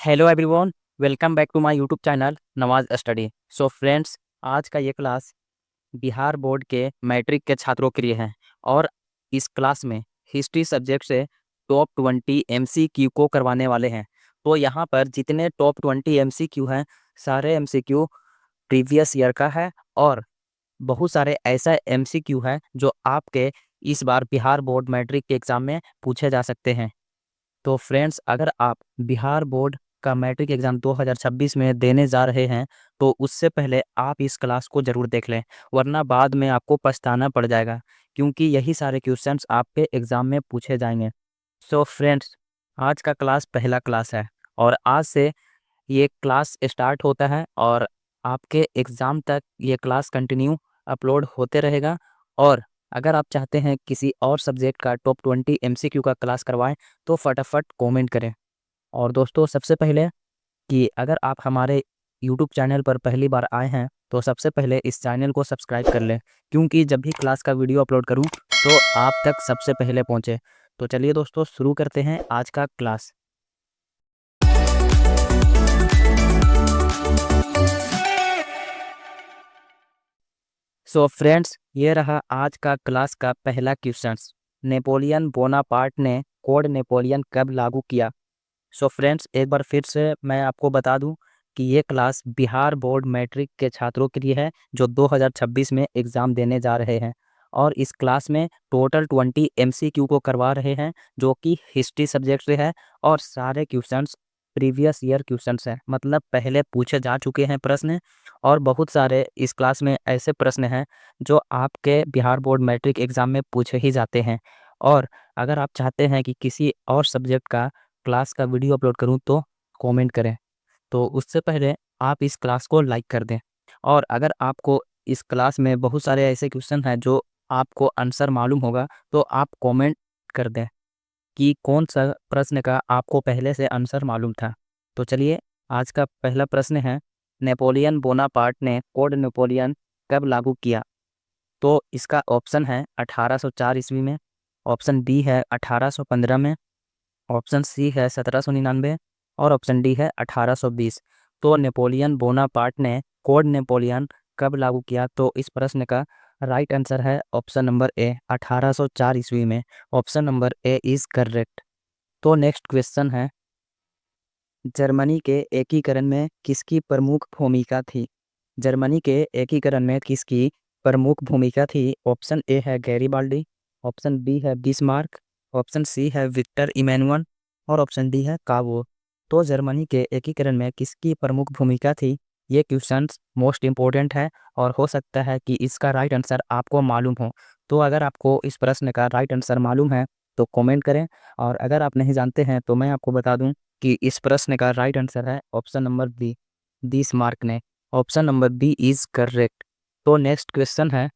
Hello everyone, welcome back to my YouTube channel Nawaz study. So friends, आज का ये class Bihar board के matric के छात्रों के लिए है और इस क्लास में हिस्ट्री सब्जेक्ट से टॉप 20 एमसीक्यू को करवाने वाले हैं। तो यहाँ पर जितने टॉप 20 एमसीक्यू हैं, सारे एमसीक्यू प्रीवियस ईयर का है और बहुत सारे ऐसा एमसीक्यू है जो आपके इस बार बिहार बोर्ड मैट्रिक के एग्ज़ाम में पूछे जा सकते हैं। तो फ्रेंड्स, अगर आप बिहार बोर्ड का मैट्रिक एग्ज़ाम 2026 में देने जा रहे हैं तो उससे पहले आप इस क्लास को ज़रूर देख लें, वरना बाद में आपको पछताना पड़ जाएगा, क्योंकि यही सारे क्वेश्चंस आपके एग्ज़ाम में पूछे जाएंगे। सो फ्रेंड्स, आज का क्लास पहला क्लास है और आज से ये क्लास स्टार्ट होता है और आपके एग्ज़ाम तक ये क्लास कंटिन्यू अपलोड होते रहेगा। और अगर आप चाहते हैं किसी और सब्जेक्ट का टॉप 20 एमसीक्यू का क्लास करवाएं तो फटाफट कमेंट करें। और दोस्तों, सबसे पहले कि अगर आप हमारे यूट्यूब चैनल पर पहली बार आए हैं तो सबसे पहले इस चैनल को सब्सक्राइब कर लें, क्योंकि जब भी क्लास का वीडियो अपलोड करूं तो आप तक सबसे पहले पहुंचे। तो चलिए दोस्तों, शुरू करते हैं आज का क्लास। सो फ्रेंड्स, ये रहा आज का क्लास का पहला क्वेश्चंस। नेपोलियन बोनापार्ट ने कोड नेपोलियन कब लागू किया? सो फ्रेंड्स, एक बार फिर से मैं आपको बता दूं कि ये क्लास बिहार बोर्ड मैट्रिक के छात्रों के लिए है जो 2026 में एग्ज़ाम देने जा रहे हैं। और इस क्लास में टोटल 20 एमसीक्यू को करवा रहे हैं, जो कि हिस्ट्री सब्जेक्ट से है और सारे क्वेश्चंस प्रीवियस ईयर क्वेश्चंस हैं, मतलब पहले पूछे जा चुके हैं प्रश्न। और बहुत सारे इस क्लास में ऐसे प्रश्न हैं जो आपके बिहार बोर्ड मैट्रिक एग्ज़ाम में पूछे ही जाते हैं। और अगर आप चाहते हैं कि किसी और सब्जेक्ट का क्लास का वीडियो अपलोड करूं तो कमेंट करें। तो उससे पहले आप इस क्लास को लाइक कर दें। और अगर आपको इस क्लास में बहुत सारे ऐसे क्वेश्चन हैं जो आपको आंसर मालूम होगा तो आप कमेंट कर दें कि कौन सा प्रश्न का आपको पहले से आंसर मालूम था। तो चलिए, आज का पहला प्रश्न है, नेपोलियन बोनापार्ट ने कोड नेपोलियन कब लागू किया? तो इसका ऑप्शन है 1804 ईस्वी में, ऑप्शन बी है 1815 में, ऑप्शन सी है 1799 और ऑप्शन डी है 1820। तो नेपोलियन बोनापार्ट ने कोड नेपोलियन कब लागू किया? तो इस प्रश्न का राइट आंसर है ऑप्शन नंबर ए, 1804 ईस्वी में। Option number A is correct. तो नेक्स्ट क्वेश्चन है, जर्मनी के एकीकरण में किसकी प्रमुख भूमिका थी? जर्मनी के एकीकरण में किसकी प्रमुख भूमिका थी? ऑप्शन ए है गैरीबाल्डी, ऑप्शन बी है बिस्मार्क, ऑप्शन सी है विक्टर इमैनुअल और ऑप्शन डी है कावो। तो जर्मनी के एकीकरण में किसकी प्रमुख भूमिका थी? ये क्वेश्चन मोस्ट इम्पोर्टेंट है और हो सकता है कि इसका राइट आंसर आपको मालूम हो। तो अगर आपको इस प्रश्न का राइट आंसर मालूम है तो कमेंट करें, और अगर आप नहीं जानते हैं तो मैं आपको बता दूं कि इस प्रश्न का राइट आंसर है ऑप्शन नंबर बी, बिस्मार्क ने। Option number B is correct. तो नेक्स्ट क्वेश्चन है,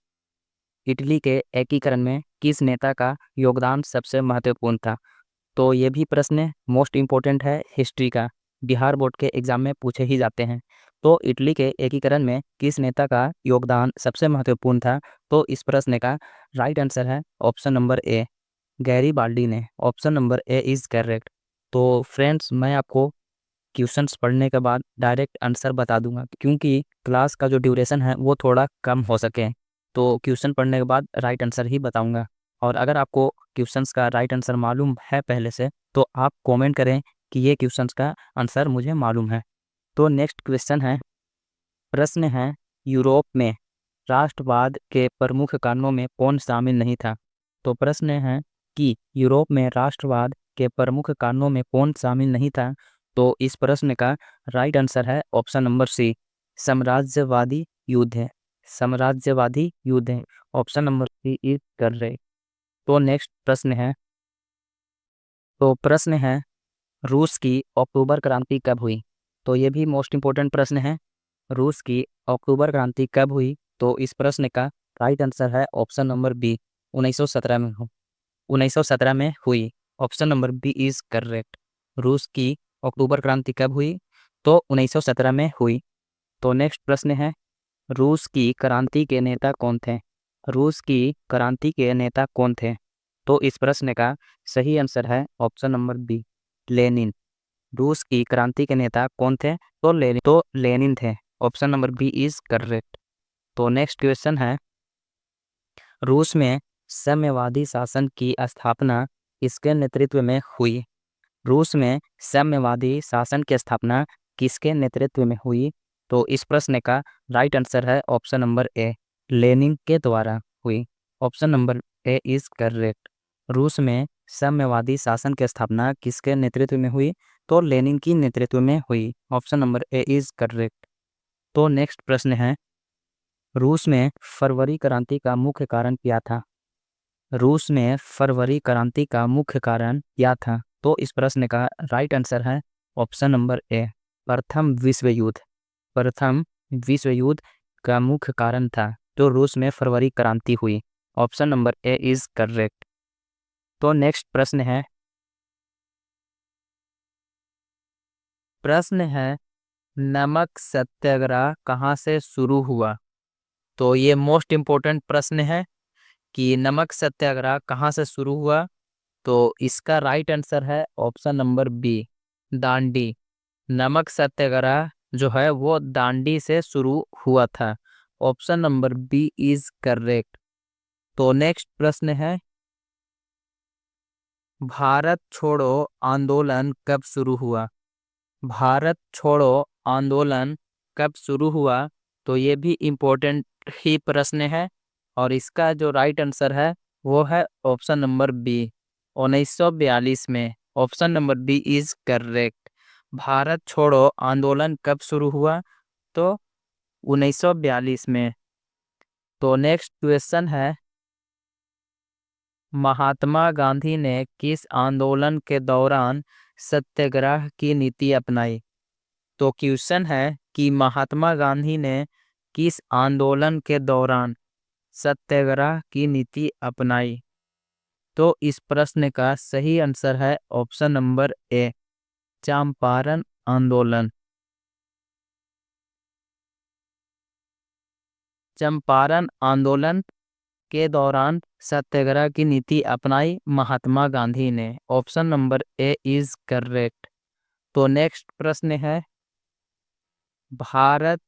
इटली के एकीकरण में किस नेता का योगदान सबसे महत्वपूर्ण था? तो ये भी प्रश्न मोस्ट इम्पोर्टेंट है हिस्ट्री का, बिहार बोर्ड के एग्जाम में पूछे ही जाते हैं। तो इटली के एकीकरण में किस नेता का योगदान सबसे महत्वपूर्ण था? तो इस प्रश्न का राइट आंसर है ऑप्शन नंबर ए, गैरीबाल्डी ने। Option number A is correct. तो फ्रेंड्स, मैं आपको क्वेश्चंस पढ़ने के बाद डायरेक्ट आंसर बता दूंगा, क्योंकि क्लास का जो ड्यूरेशन है वो थोड़ा कम हो सके। तो क्वेश्चन पढ़ने के बाद राइट आंसर ही बताऊंगा। और अगर आपको क्वेश्चंस का राइट आंसर मालूम है पहले से तो आप कमेंट करें कि ये क्वेश्चंस का आंसर मुझे मालूम है। तो नेक्स्ट क्वेश्चन है, प्रश्न है, यूरोप में राष्ट्रवाद के प्रमुख कारणों में कौन शामिल नहीं था? तो प्रश्न है कि यूरोप में राष्ट्रवाद के प्रमुख कारणों में कौन शामिल नहीं था? तो इस प्रश्न का राइट आंसर है ऑप्शन नंबर सी, साम्राज्यवादी युद्ध है। साम्राज्यवादी युद्ध है। Option number C is correct. तो नेक्स्ट प्रश्न है, रूस की अक्टूबर क्रांति कब हुई? तो ये भी मोस्ट इम्पोर्टेंट प्रश्न है, रूस की अक्टूबर क्रांति कब हुई? तो इस प्रश्न का राइट आंसर है ऑप्शन नंबर बी, 1917 में 1917 में हुई। Option number B is correct. रूस की अक्टूबर क्रांति कब हुई? तो 1917 में हुई। तो नेक्स्ट प्रश्न है, रूस की क्रांति के नेता कौन थे? रूस की क्रांति के नेता कौन थे? तो इस प्रश्न का सही आंसर है ऑप्शन नंबर बी, लेनिन। रूस की क्रांति के नेता कौन थे? तो लेनिन थे। Option number B is correct. तो नेक्स्ट क्वेश्चन है, रूस में साम्यवादी शासन की स्थापना किसके नेतृत्व में हुई? रूस में साम्यवादी शासन की स्थापना किसके नेतृत्व में हुई? तो इस प्रश्न का राइट आंसर है ऑप्शन नंबर ए, लेनिन के द्वारा हुई। Option number A is correct. रूस में साम्यवादी शासन की स्थापना किसके नेतृत्व में हुई? तो लेनिन की नेतृत्व में हुई। Option number A is correct. तो नेक्स्ट प्रश्न है, रूस में फरवरी क्रांति का मुख्य कारण क्या था? रूस में फरवरी क्रांति का मुख्य कारण क्या था? तो इस प्रश्न का राइट आंसर है ऑप्शन नंबर ए, प्रथम विश्व युद्ध। प्रथम विश्व युद्ध का मुख्य कारण था तो रूस में फरवरी क्रांति हुई। Option number A is correct. तो नेक्स्ट प्रश्न है नमक सत्याग्रह कहाँ से शुरू हुआ? तो ये मोस्ट इम्पोर्टेंट प्रश्न है कि नमक सत्याग्रह कहाँ से शुरू हुआ? तो इसका राइट आंसर है ऑप्शन नंबर बी, दांडी। नमक सत्याग्रह जो है वो दांडी से शुरू हुआ था। Option number B is correct. तो नेक्स्ट प्रश्न है, भारत छोड़ो आंदोलन कब शुरू हुआ? भारत छोड़ो आंदोलन कब शुरू हुआ? तो ये भी इम्पोर्टेंट ही प्रश्न है और इसका जो राइट आंसर है वो है ऑप्शन नंबर बी, 1942 में। Option number B is correct. Bharat छोड़ो आंदोलन कब शुरू हुआ? तो 1942 में। तो नेक्स्ट क्वेश्चन है, महात्मा गांधी ने किस आंदोलन के दौरान सत्याग्रह की नीति अपनाई? तो क्वेश्चन है कि महात्मा गांधी ने किस आंदोलन के दौरान सत्याग्रह की नीति अपनाई? तो इस प्रश्न का सही आंसर है ऑप्शन नंबर ए, चंपारण आंदोलन। चंपारण आंदोलन के दौरान सत्याग्रह की नीति अपनाई महात्मा गांधी ने। Option number A is correct. तो नेक्स्ट प्रश्न है, भारत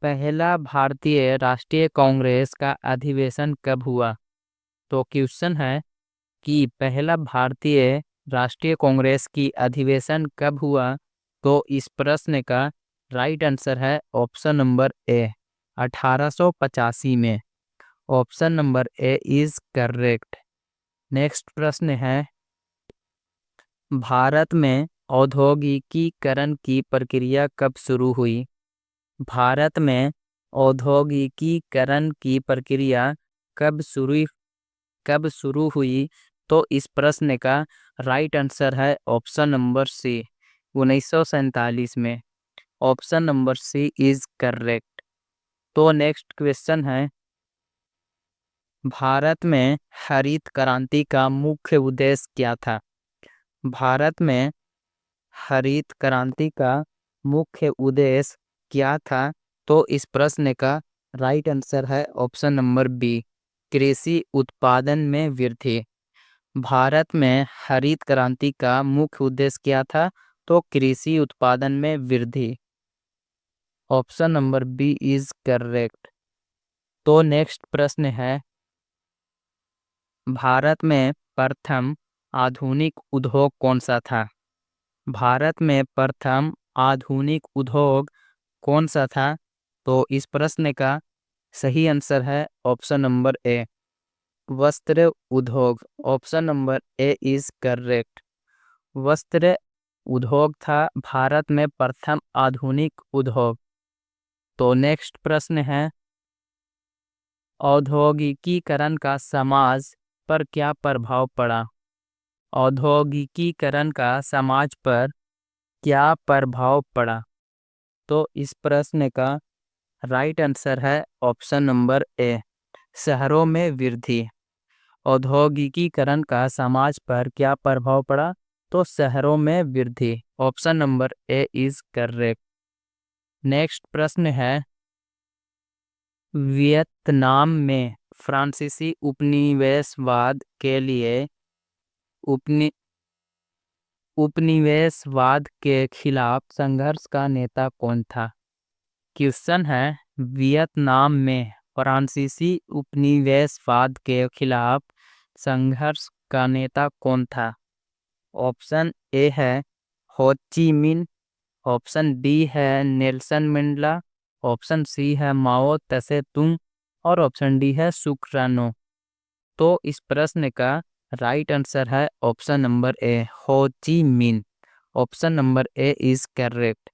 पहला भारतीय राष्ट्रीय कांग्रेस का अधिवेशन कब हुआ? तो क्वेश्चन है कि पहला भारतीय राष्ट्रीय कांग्रेस की अधिवेशन कब हुआ? तो इस प्रश्न का राइट आंसर है ऑप्शन नंबर ए, 1885 में। Option number A is correct. Next प्रश्न है, भारत में औद्योगिकीकरण की प्रक्रिया कब शुरू हुई? भारत में औद्योगिकीकरण की प्रक्रिया कब शुरू हुई? तो इस प्रश्न का राइट आंसर है ऑप्शन नंबर सी, 1947 में। Option number C is correct. तो नेक्स्ट क्वेश्चन है, भारत में हरित क्रांति का मुख्य उद्देश्य क्या था? भारत में हरित क्रांति का मुख्य उद्देश्य क्या था? तो इस प्रश्न का राइट आंसर है ऑप्शन नंबर बी, कृषि उत्पादन में वृद्धि। भारत में हरित क्रांति का मुख्य उद्देश्य क्या था? तो कृषि उत्पादन में वृद्धि। Option number B is correct. तो नेक्स्ट प्रश्न है, भारत में प्रथम आधुनिक उद्योग कौन सा था? भारत में प्रथम आधुनिक उद्योग कौन सा था? तो इस प्रश्न का सही आंसर है ऑप्शन नंबर ए, वस्त्र उद्योग। Option number A is correct. वस्त्र उद्योग था भारत में प्रथम आधुनिक उद्योग। तो नेक्स्ट प्रश्न है, औद्योगिकीकरण का समाज पर क्या प्रभाव पड़ा? औद्योगिकीकरण का समाज पर क्या प्रभाव पड़ा? तो इस प्रश्न का राइट आंसर है ऑप्शन नंबर ए, शहरों में वृद्धि। औद्योगिकीकरण का समाज पर क्या प्रभाव पड़ा? तो शहरों में वृद्धि। Option number A is correct. Next प्रश्न है, वियतनाम में फ्रांसीसी उपनिवेशवाद के लिए उपनि उपनिवेशवाद के खिलाफ संघर्ष का नेता कौन था? क्वेश्चन है, वियतनाम में फ्रांसीसी उपनिवेशवाद के खिलाफ संघर्ष का नेता कौन था? ऑप्शन ए है हो ची मिन, ऑप्शन बी है नेल्सन मंडेला, ऑप्शन सी है माओ तसे तुंग और ऑप्शन डी है सुकरानो। तो इस प्रश्न का राइट आंसर है ऑप्शन नंबर ए हो ची मिन। Option number A is correct.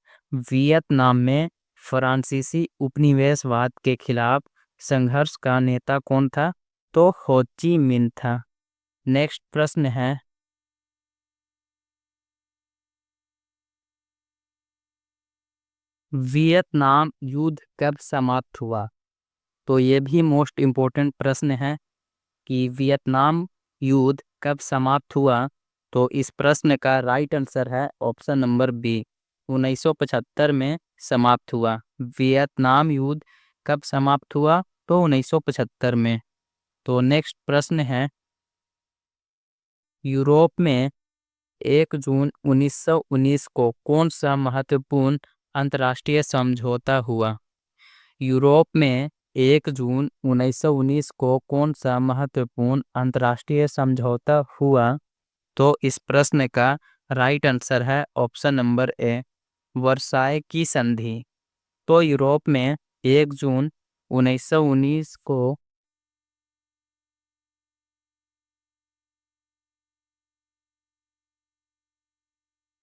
Vietnam में फ्रांसीसी उपनिवेशवाद के खिलाफ संघर्ष का नेता कौन था? तो हो ची मिन था। नेक्स्ट प्रश्न है, वियतनाम युद्ध कब समाप्त हुआ? तो ये भी मोस्ट इम्पोर्टेंट प्रश्न है कि वियतनाम युद्ध कब समाप्त हुआ। तो इस प्रश्न का राइट आंसर है ऑप्शन नंबर बी, 1975 में समाप्त हुआ। वियतनाम युद्ध कब समाप्त हुआ? तो 1975 में। तो नेक्स्ट प्रश्न है, यूरोप में 1 जून 1919 को कौन सा महत्वपूर्ण अंतर्राष्ट्रीय समझौता हुआ? यूरोप में 1 जून 1919 को कौन सा महत्वपूर्ण अंतर्राष्ट्रीय समझौता हुआ? तो इस प्रश्न का राइट आंसर है ऑप्शन नंबर ए, वर्साय की संधि। तो यूरोप में 1 जून 1919 को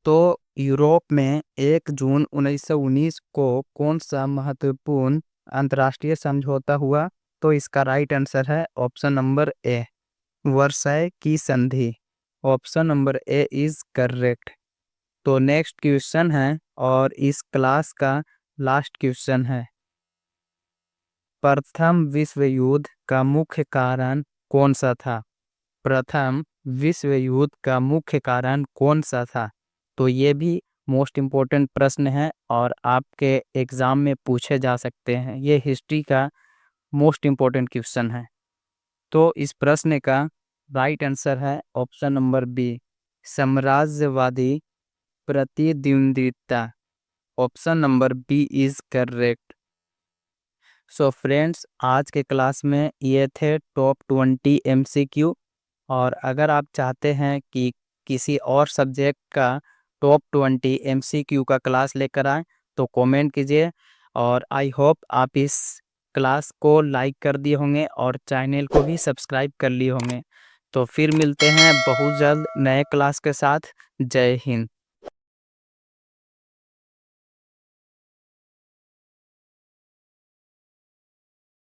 तो यूरोप में 1 जून 1919 को कौन सा महत्वपूर्ण अंतर्राष्ट्रीय समझौता हुआ? तो इसका राइट आंसर है ऑप्शन नंबर ए, वर्साय की संधि। Option number A is correct. तो नेक्स्ट क्वेश्चन है और इस क्लास का लास्ट क्वेश्चन है, प्रथम विश्व युद्ध का मुख्य कारण कौन सा था? प्रथम विश्व युद्ध का मुख्य कारण कौन सा था? तो ये भी मोस्ट इम्पोर्टेंट प्रश्न है और आपके एग्जाम में पूछे जा सकते हैं। ये हिस्ट्री का मोस्ट इम्पोर्टेंट क्वेश्चन है। तो इस प्रश्न का राइट आंसर है ऑप्शन नंबर बी, साम्राज्यवादी प्रतिद्वंद्विता। Option number B is correct. So friends, आज के क्लास में ये थे टॉप 20 एमसीक्यू। और अगर आप चाहते हैं कि किसी और सब्जेक्ट का टॉप 20 एमसीक्यू का क्लास लेकर आए तो कमेंट कीजिए। और आई होप आप इस क्लास को लाइक कर दिए होंगे और चैनल को भी सब्सक्राइब कर लिए होंगे। तो फिर मिलते हैं बहुत जल्द नए क्लास के साथ। जय हिंद।